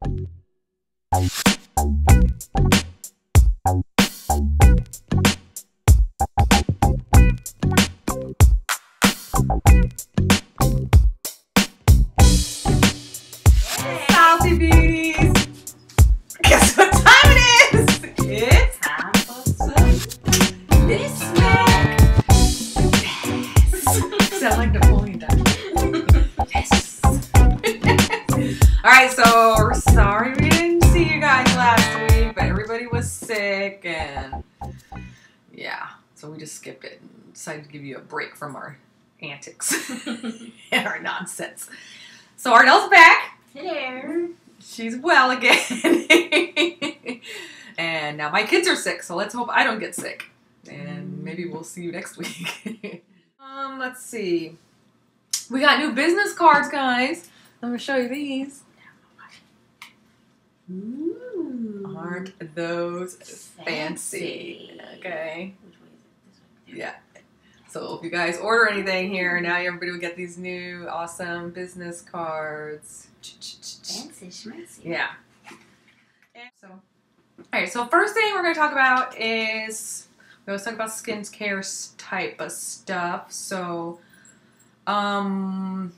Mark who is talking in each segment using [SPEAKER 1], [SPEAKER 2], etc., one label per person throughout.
[SPEAKER 1] Salty beauties! Guess what time it is? It's
[SPEAKER 2] Time for some LipSmack.
[SPEAKER 1] Yes! Sound like Napoleon Dynamite. Yes! Alright, so we're sorry we didn't see you guys last week, but everybody was sick and yeah, so we just skipped it and decided to give you a break from our antics and our nonsense. So Ardell's back.
[SPEAKER 2] Hello.
[SPEAKER 1] She's well again. And now my kids are sick, so let's hope I don't get sick. And maybe we'll see you next week. Let's see. We got new business cards, guys. I'm going to show you these.
[SPEAKER 2] Ooh.
[SPEAKER 1] Aren't those fancy? Okay.
[SPEAKER 2] Which way is it? This way.
[SPEAKER 1] Yeah. So if you guys order anything here, now everybody will get these new awesome business cards.
[SPEAKER 2] Fancy schmancy.
[SPEAKER 1] Yeah. And so, all right. So first thing we're going to talk about is we always talk about skincare type of stuff. So, we're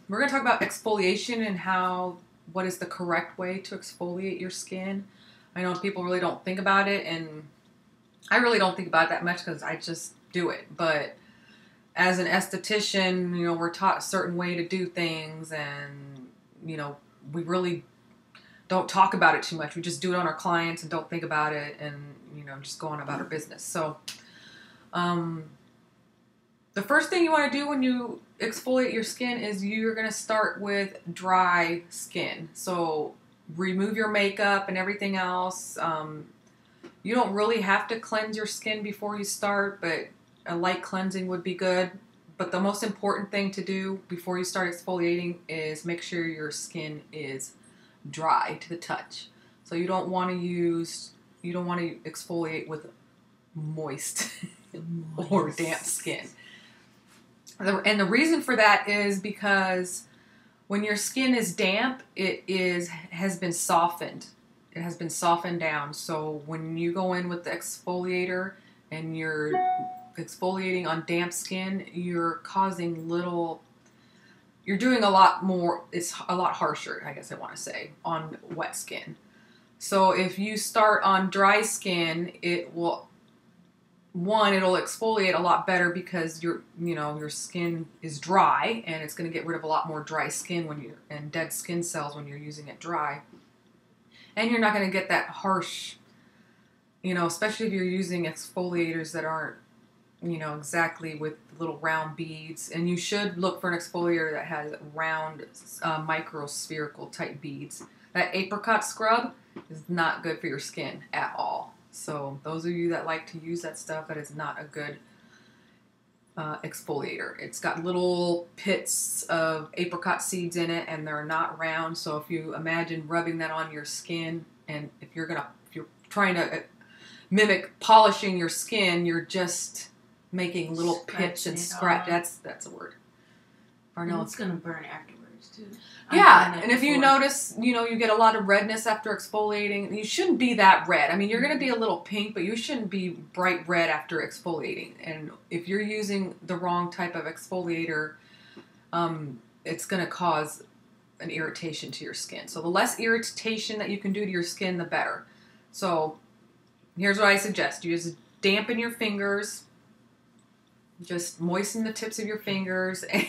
[SPEAKER 1] going to talk about exfoliation and what is the correct way to exfoliate your skin. I know people really don't think about it, and I really don't think about it that much because I just do it. But as an esthetician, you know, we're taught a certain way to do things, and you know, we really don't talk about it too much. We just do it on our clients and don't think about it, and you know, just go on about our business. So, the first thing you want to do when you exfoliate your skin is you're going to start with dry skin. So remove your makeup and everything else. You don't really have to cleanse your skin before you start, but a light cleansing would be good. But the most important thing to do before you start exfoliating is make sure your skin is dry to the touch. So you don't want to exfoliate with moist or damp skin. And the reason for that is because when your skin is damp, has been softened. It has been softened down. So when you go in with the exfoliator and you're exfoliating on damp skin, you're doing a lot more, it's a lot harsher, I guess I want to say, on wet skin. So if you start on dry skin, it'll exfoliate a lot better because your skin is dry, and it's going to get rid of a lot more dry skin and dead skin cells when you're using it dry. And you're not going to get that harsh, especially if you're using exfoliators that aren't, exactly with little round beads. And you should look for an exfoliator that has round, microspherical type beads. That apricot scrub is not good for your skin at all. So those of you that like to use that stuff, that is not a good exfoliator. It's got little pits of apricot seeds in it, and they're not round. So if you imagine rubbing that on your skin, and if you're trying to mimic polishing your skin, you're just making little pits and scratch. That's a word.
[SPEAKER 2] And it's gonna burn afterwards too.
[SPEAKER 1] Yeah, and if you notice, you get a lot of redness after exfoliating. You shouldn't be that red. I mean, you're going to be a little pink, but you shouldn't be bright red after exfoliating. And if you're using the wrong type of exfoliator, it's going to cause an irritation to your skin. So the less irritation that you can do to your skin, the better. So here's what I suggest. You just dampen your fingers. Just moisten the tips of your fingers, and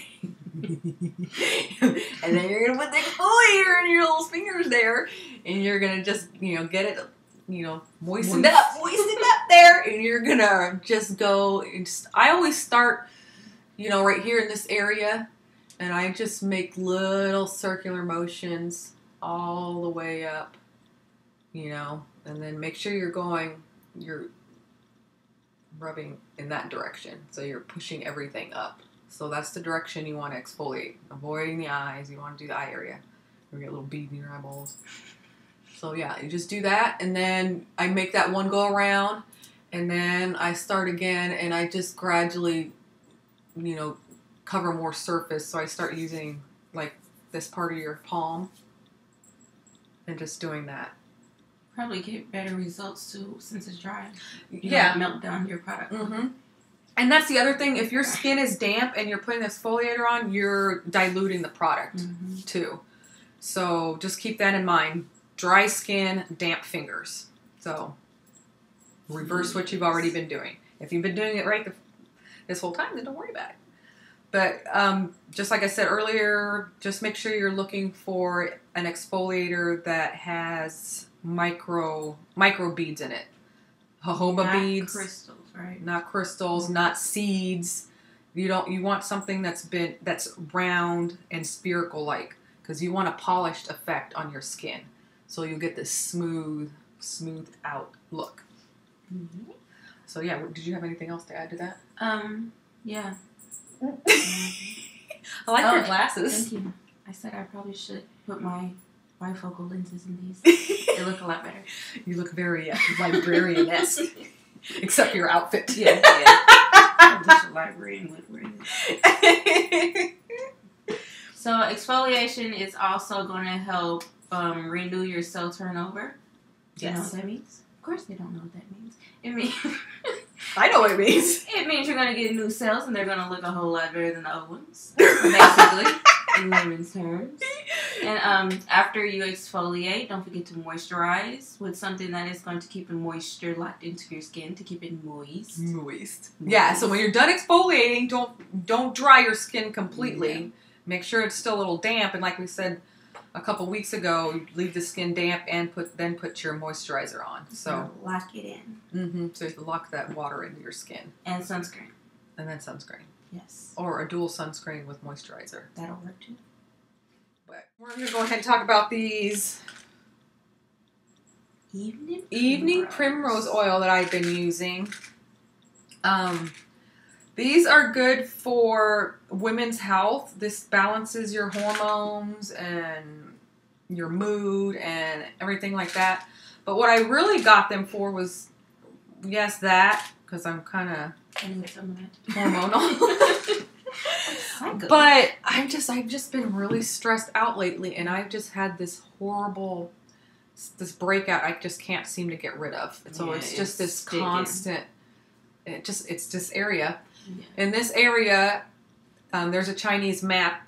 [SPEAKER 1] then you're gonna put the exfoliator in your little fingers there, and you're gonna just get it moistened up there, and you're gonna just go. I always start right here in this area, and I just make little circular motions all the way up, and then make sure you're rubbing in that direction. So you're pushing everything up. So that's the direction you want to exfoliate. Avoiding the eyes. You want to do the eye area. You get a little bead in your eyeballs. So yeah, you just do that, and then I make that one go around, and then I start again, and I just gradually, cover more surface. So I start using like this part of your palm, and just doing that.
[SPEAKER 2] Probably get better results too since it's dry. You
[SPEAKER 1] Yeah.
[SPEAKER 2] melt down your product.
[SPEAKER 1] Mm-hmm. And that's the other thing. If your skin is damp and you're putting exfoliator on, you're diluting the product too. So just keep that in mind. Dry skin, damp fingers. So reverse what you've already been doing. If you've been doing it right this whole time, then don't worry about it. But just like I said earlier, just make sure you're looking for an exfoliator that has micro beads in it. Jojoba beads.
[SPEAKER 2] Not crystals, right?
[SPEAKER 1] Not crystals, not seeds. You want something that's round and spherical like, because you want a polished effect on your skin. So you'll get this smooth out look.
[SPEAKER 2] Mm-hmm.
[SPEAKER 1] So yeah, did you have anything else to add to that?
[SPEAKER 2] Yeah.
[SPEAKER 1] I like your glasses.
[SPEAKER 2] Thank you. I said I probably should put my bifocal lenses in these. They look a lot better.
[SPEAKER 1] You look very librarian-esque. Except your outfit.
[SPEAKER 2] Yeah. I wish a librarian would wear this. So exfoliation is also going to help renew your cell turnover. Do you know what that means? Of course they don't know what that means. It means...
[SPEAKER 1] I know what it means.
[SPEAKER 2] It means you're going to get new cells and they're going to look a whole lot better than the old ones. Basically, in layman's terms. And after you exfoliate, don't forget to moisturize with something that is going to keep the moisture locked into your skin to keep it moist.
[SPEAKER 1] Moist. Yeah, so when you're done exfoliating, don't dry your skin completely. Yeah. Make sure it's still a little damp, and like we said a couple weeks ago, you leave the skin damp and then put your moisturizer on. So
[SPEAKER 2] lock it in.
[SPEAKER 1] Mm-hmm. So you lock that water into your skin.
[SPEAKER 2] And sunscreen.
[SPEAKER 1] And then sunscreen.
[SPEAKER 2] Yes.
[SPEAKER 1] Or a dual sunscreen with moisturizer.
[SPEAKER 2] That'll work too.
[SPEAKER 1] But we're going to go ahead and talk about these evening primrose oil that I've been using. These are good for women's health. This balances your hormones and your mood and everything like that. But what I really got them for was, yes, that, because I'm kind of hormonal. But I've just been really stressed out lately, and I've just had this horrible, this breakout I just can't seem to get rid of. So it's just this constant, it's this area. Yeah. In this area, there's a Chinese map,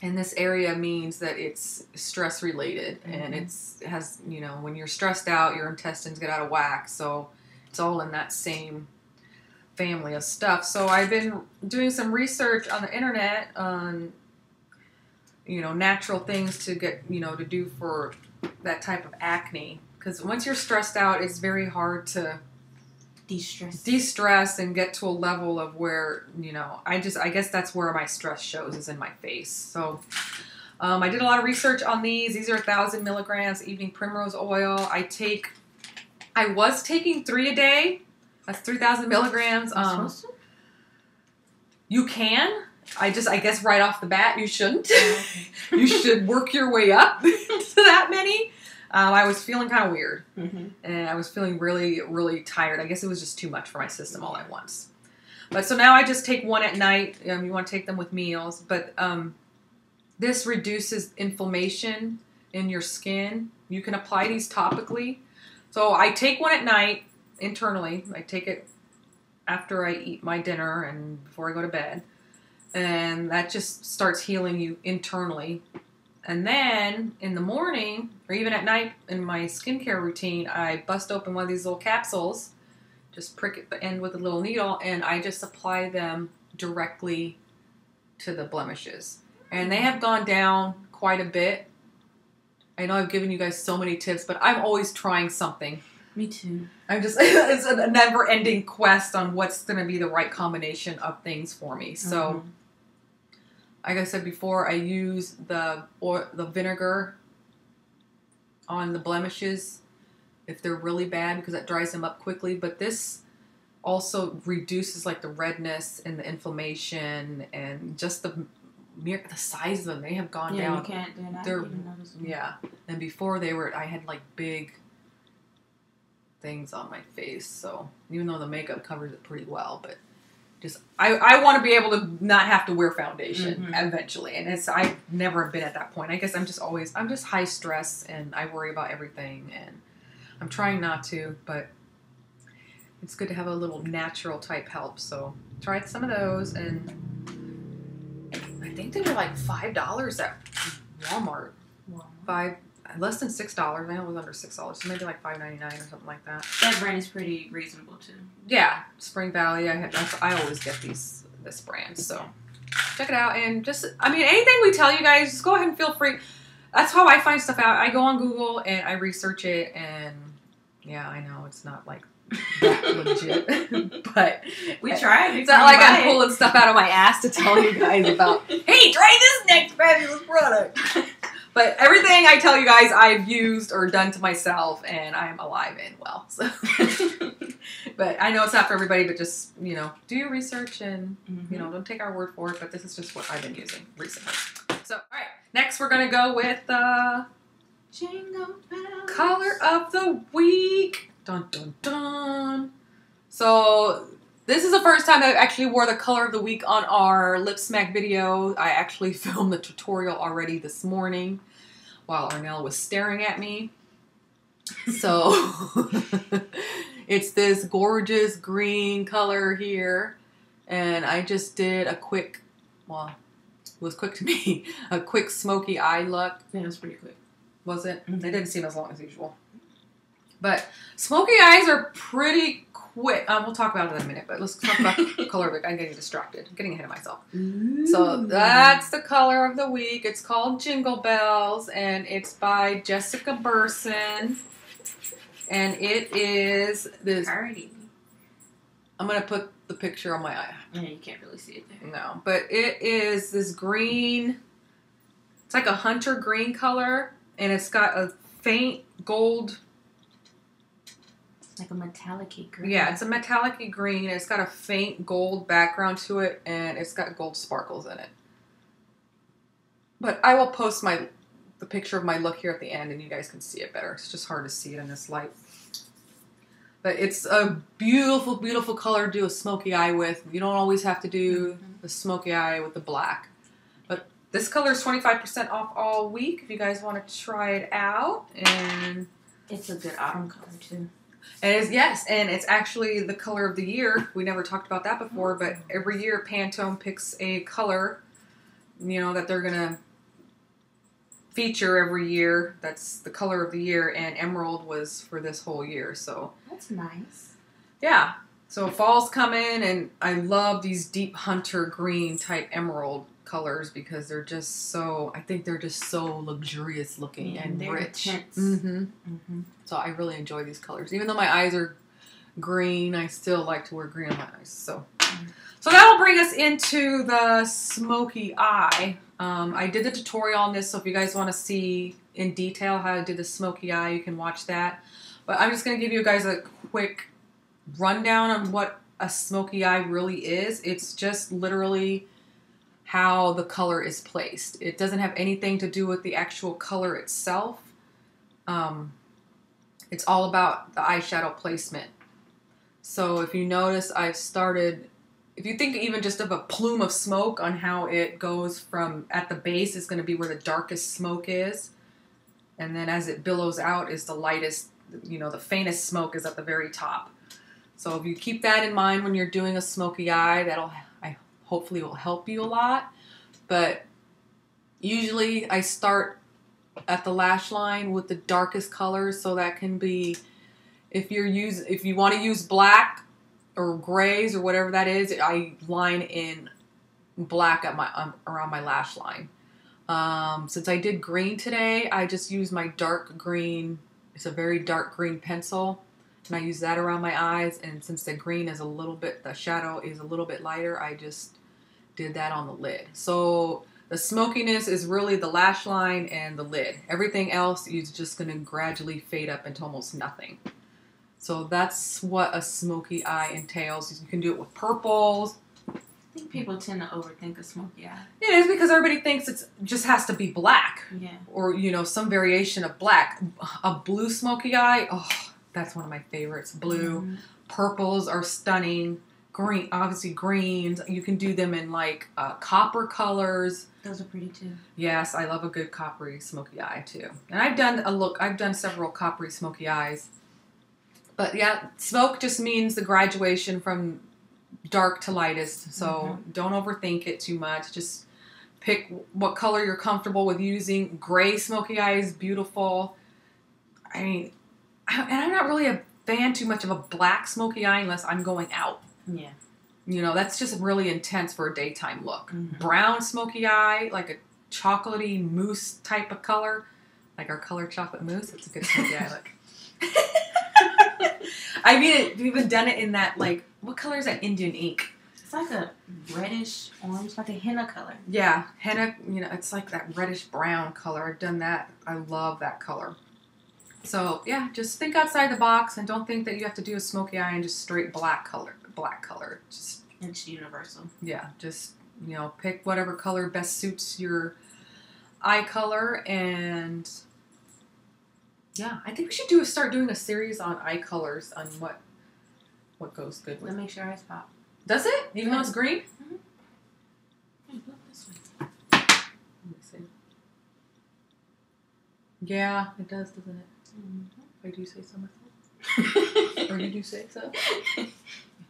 [SPEAKER 1] and this area means that it's stress related, and it has, when you're stressed out, your intestines get out of whack. So it's all in that same family of stuff. So I've been doing some research on the internet on, natural things to get, to do for that type of acne. Because once you're stressed out, it's very hard to de-stress and get to a level of where, I guess that's where my stress shows, is in my face. So I did a lot of research on these. These are 1,000 milligrams evening primrose oil. I was taking 3 a day. That's 3,000 milligrams. You can. I guess right off the bat, you shouldn't. You should work your way up to that many. I was feeling kind of weird. And I was feeling really, really tired. I guess it was just too much for my system all at once. But so now I just take one at night. You want to take them with meals. But this reduces inflammation in your skin. You can apply these topically. So I take one at night. Internally, I take it after I eat my dinner and before I go to bed, and that just starts healing you internally. And then in the morning, or even at night in my skincare routine, I bust open one of these little capsules, just prick at the end with a little needle, and I just apply them directly to the blemishes. And they have gone down quite a bit. I know I've given you guys so many tips, but I'm always trying something.
[SPEAKER 2] Me too.
[SPEAKER 1] It's a never-ending quest on what's going to be the right combination of things for me. So, like I said before, I use the vinegar on the blemishes if they're really bad, because that dries them up quickly. But this also reduces like the redness and the inflammation and just the size of them. They have gone down.
[SPEAKER 2] They're even notice them.
[SPEAKER 1] Yeah, and before I had like big things on my face, so even though the makeup covers it pretty well, but I want to be able to not have to wear foundation eventually. And I've never been at that point. I guess I'm just high stress and I worry about everything, and I'm trying not to, but it's good to have a little natural type help. So tried some of those, and I think they were like $5 at Walmart. Wow. Less than $6. I know it was under $6, so maybe like $5.99 or something like that.
[SPEAKER 2] That brand is pretty reasonable too.
[SPEAKER 1] Yeah, Spring Valley. I always get this brand, so check it out. And just, I mean, anything we tell you guys, just go ahead and feel free. That's how I find stuff out. I go on Google and I research it, and yeah, I know it's not like that legit, but
[SPEAKER 2] we tried.
[SPEAKER 1] It's not like I'm pulling stuff out of my ass to tell you guys about. Hey, try this next fabulous product. But everything I tell you guys, I've used or done to myself, and I'm alive and well. So. But I know it's not for everybody, but just, you know, do your research and, you know, don't take our word for it. But this is just what I've been using recently. So, all right. Next, we're going to go with
[SPEAKER 2] Jingle Bells.
[SPEAKER 1] Color of the Week. Dun, dun, dun. So, this is the first time I actually wore the color of the week on our LipSmack video. I actually filmed the tutorial already this morning while Arnell was staring at me. So, it's this gorgeous green color here. And I just did a quick, well, it was quick to me, a quick smoky eye look.
[SPEAKER 2] Yeah, it was pretty quick.
[SPEAKER 1] Was it? It didn't seem as long as usual. But smoky eyes are pretty quick. We'll talk about it in a minute, but let's talk about the color of it. I'm getting distracted. I'm getting ahead of myself. Ooh. So that's the color of the week. It's called Jingle Bells, and it's by Jessica Burson. And it is this.
[SPEAKER 2] Party.
[SPEAKER 1] I'm going to put the picture on my eye.
[SPEAKER 2] Yeah, you can't really see it there.
[SPEAKER 1] No, but it is this green. It's like a hunter green color, and it's got a faint gold.
[SPEAKER 2] Like a metallic-y green.
[SPEAKER 1] Yeah, it's a metallic-y green. It's got a faint gold background to it, and it's got gold sparkles in it. But I will post the picture of my look here at the end, and you guys can see it better. It's just hard to see it in this light. But it's a beautiful, beautiful color to do a smoky eye with. You don't always have to do the smoky eye with the black. But this color is 25% off all week if you guys want to try it out. And
[SPEAKER 2] it's a good autumn color, too.
[SPEAKER 1] Yes, and it's actually the color of the year. We never talked about that before, but every year Pantone picks a color, you know, that they're going to feature every year. That's the color of the year, and emerald was for this whole year, so.
[SPEAKER 2] That's nice.
[SPEAKER 1] Yeah, so fall's coming, and I love these deep hunter green type emerald colors because they're just so, I think they're just so luxurious looking and rich.
[SPEAKER 2] Intense.
[SPEAKER 1] So I really enjoy these colors. Even though my eyes are green, I still like to wear green on my eyes. So that'll bring us into the smoky eye. I did the tutorial on this, so if you guys want to see in detail how I did the smoky eye, you can watch that. But I'm just going to give you guys a quick rundown on what a smoky eye really is. It's just literally how the color is placed. It doesn't have anything to do with the actual color itself. It's all about the eyeshadow placement. So if you notice, I've started, if you think even just of a plume of smoke on how it goes from at the base is going to be where the darkest smoke is. And then as it billows out is the lightest, you know, the faintest smoke is at the very top. So if you keep that in mind when you're doing a smoky eye, hopefully will help you a lot. But usually I start at the lash line with the darkest colors, so that can be, if you want to use black or grays or whatever that is, I line in black at around my lash line. Since I did green today, I just used my dark green. It's a very dark green pencil, and I use that around my eyes. And since the green is the shadow is a little bit lighter, I just did that on the lid. So the smokiness is really the lash line and the lid. Everything else is just going to gradually fade up into almost nothing. So that's what a smoky eye entails. You can do it with purples.
[SPEAKER 2] I think people tend to overthink a smoky eye.
[SPEAKER 1] It is because everybody thinks it just has to be black.
[SPEAKER 2] Yeah.
[SPEAKER 1] Or, you know, some variation of black. A blue smoky eye, oh, that's one of my favorites. Blue. Purples are stunning. green, obviously greens. You can do them in like copper colors.
[SPEAKER 2] Those are pretty too.
[SPEAKER 1] Yes, I love a good coppery smoky eye too. And I've done several coppery smoky eyes. But yeah, smoke just means the graduation from dark to lightest. So don't overthink it too much. Just pick what color you're comfortable with using. Gray smoky eye is beautiful. I mean, and I'm not really a fan too much of a black smoky eye unless I'm going out.
[SPEAKER 2] Yeah.
[SPEAKER 1] You know, that's just really intense for a daytime look. Brown smoky eye, like a chocolatey mousse type of color. Like our color chocolate mousse. It's a good smoky eye look. I mean, we've even done it in that, like, what color is that Indian ink?
[SPEAKER 2] It's like a reddish orange, like a henna color.
[SPEAKER 1] Yeah, henna, you know, it's like that reddish brown color. I've done that. I love that color. So, yeah, just think outside the box and don't think that you have to do a smoky eye and just straight black color. Just,
[SPEAKER 2] it's universal.
[SPEAKER 1] Yeah, just, you know, pick whatever color best suits your eye color. And yeah, I think we should start doing a series on eye colors on what goes good with.
[SPEAKER 2] That makes your eyes pop.
[SPEAKER 1] Does it? Even though it's green?
[SPEAKER 2] Look this way.
[SPEAKER 1] Let me see. Yeah, it does, doesn't it? If I do say so myself. Or you do say so?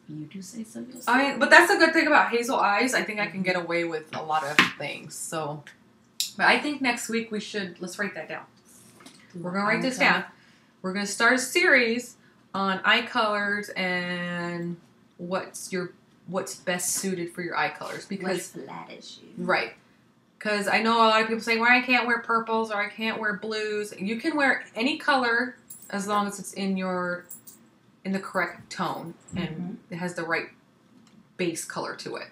[SPEAKER 2] You do say so yourself.
[SPEAKER 1] But that's a good thing about hazel eyes. I think I can get away with a lot of things. So, but I think next week let's write that down. We're going to write this down. We're going to start a series on eye colors and what's best suited for your eye colors. Because
[SPEAKER 2] flatters you.
[SPEAKER 1] Right. Because I know a lot of people say, well, I can't wear purples or I can't wear blues. You can wear any color as long as it's in the correct tone and it has the right base color to it.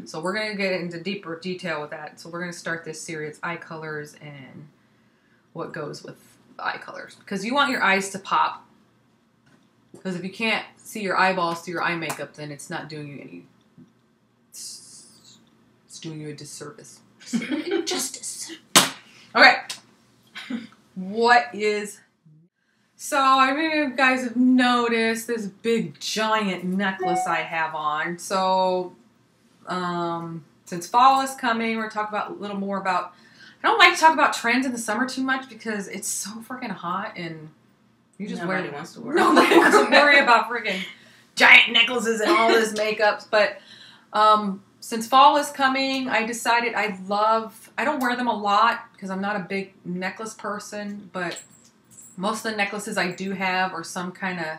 [SPEAKER 1] So we're going to get into deeper detail with that. So we're going to start this series, eye colors and what goes with eye colors. Because you want your eyes to pop. Because if you can't see your eyeballs through your eye makeup, then it's not doing you any... It's doing you a disservice. Injustice. Okay. What is... So, I mean, you guys have noticed this big, giant necklace I have on. So, since fall is coming, we're going to talk a little more about... I don't like to talk about trends in the summer too much because it's so freaking hot and you just
[SPEAKER 2] Nobody wants to worry.
[SPEAKER 1] Nobody wants to worry about freaking giant necklaces and all this makeup. But since fall is coming, I decided I don't wear them a lot because I'm not a big necklace person, but most of the necklaces I do have are some kind of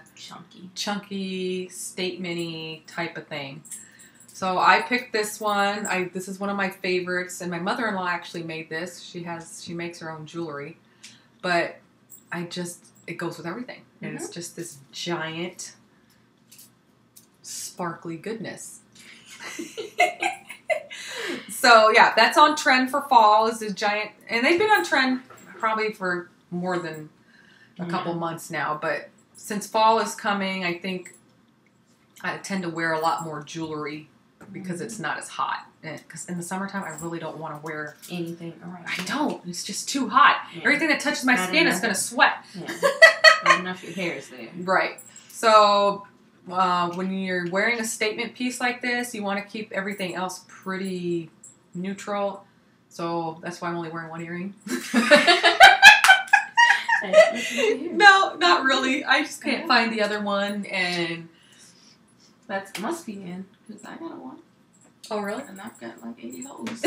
[SPEAKER 1] chunky, statement-y type of thing. So I picked this one. This is one of my favorites, and my mother-in-law actually made this. She makes her own jewelry, but it goes with everything, and it's just this giant, sparkly goodness. So yeah, that's on trend for fall. Is this giant, and they've been on trend probably for more than a couple months now. But since fall is coming, I think I tend to wear a lot more jewelry. Because it's not as hot. Because in the summertime, I really don't want to wear
[SPEAKER 2] anything around.
[SPEAKER 1] I don't. It's just too hot. Yeah. Everything that touches my skin is going to sweat.
[SPEAKER 2] Yeah. Not enough your hair is there.
[SPEAKER 1] Right. So when you're wearing a statement piece like this, you want to keep everything else pretty neutral. So that's why I'm only wearing one earring. No, not really. I just can't find the other one, and
[SPEAKER 2] that must be in. Because I got one.
[SPEAKER 1] Oh, really?
[SPEAKER 2] And I've got like 80 holes.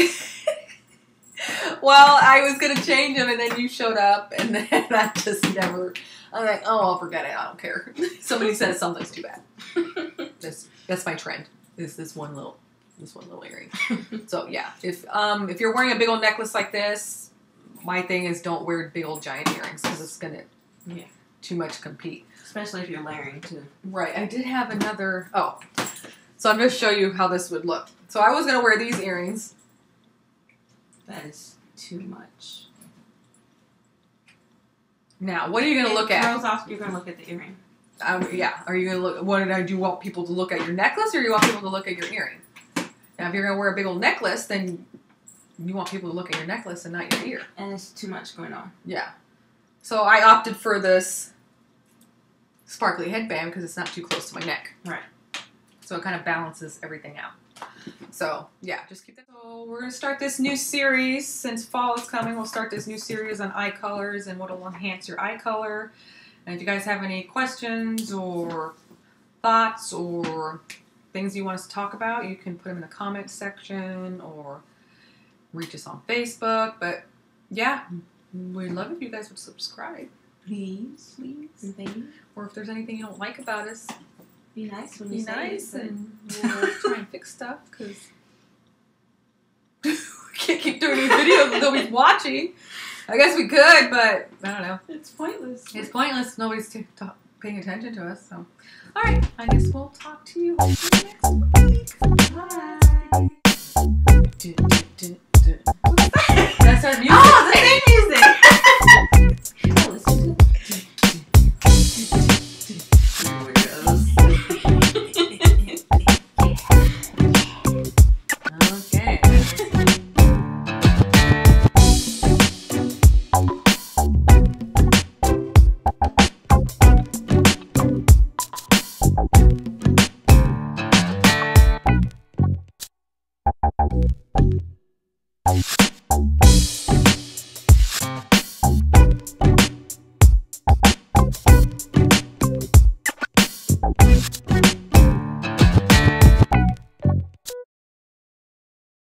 [SPEAKER 1] Well, I was going to change them, and then you showed up, and then I just never... I'm like, oh, I'll forget it. I don't care. Somebody says something's too bad. That's my trend, is this one little earring. So, yeah. If you're wearing a big old necklace like this, my thing is don't wear big old giant earrings, because it's going to too much compete.
[SPEAKER 2] Especially if you're layering, too.
[SPEAKER 1] Right. I did have another... Oh... So I'm going to show you how this would look. So I was going to wear these earrings.
[SPEAKER 2] That is too much.
[SPEAKER 1] Now, what are you going to look at?
[SPEAKER 2] You're going to look at the earring.
[SPEAKER 1] Yeah. Are you going to look? What do you want people to look at your necklace, or you want people to look at your earring? Now, if you're going to wear a big old necklace, then you want people to look at your necklace and not your ear.
[SPEAKER 2] And it's too much going on.
[SPEAKER 1] Yeah. So I opted for this sparkly headband because it's not too close to my neck.
[SPEAKER 2] Right.
[SPEAKER 1] So it kind of balances everything out. So yeah, just keep that. So we're going to start this new series. Since fall is coming, we'll start this new series on eye colors and what will enhance your eye color. And if you guys have any questions or thoughts or things you want us to talk about, you can put them in the comment section or reach us on Facebook. But yeah, we'd love if you guys would subscribe.
[SPEAKER 2] Please.
[SPEAKER 1] Or if there's anything you don't like about us,
[SPEAKER 2] be nice when
[SPEAKER 1] be
[SPEAKER 2] you say
[SPEAKER 1] nice,
[SPEAKER 2] it.
[SPEAKER 1] and we'll try and fix stuff, because we can't keep doing these videos with nobody's watching. I guess we could, but I don't know.
[SPEAKER 2] It's pointless.
[SPEAKER 1] It's pointless. Nobody's paying attention to us. So, all right. I guess we'll talk to you next week.
[SPEAKER 2] Bye.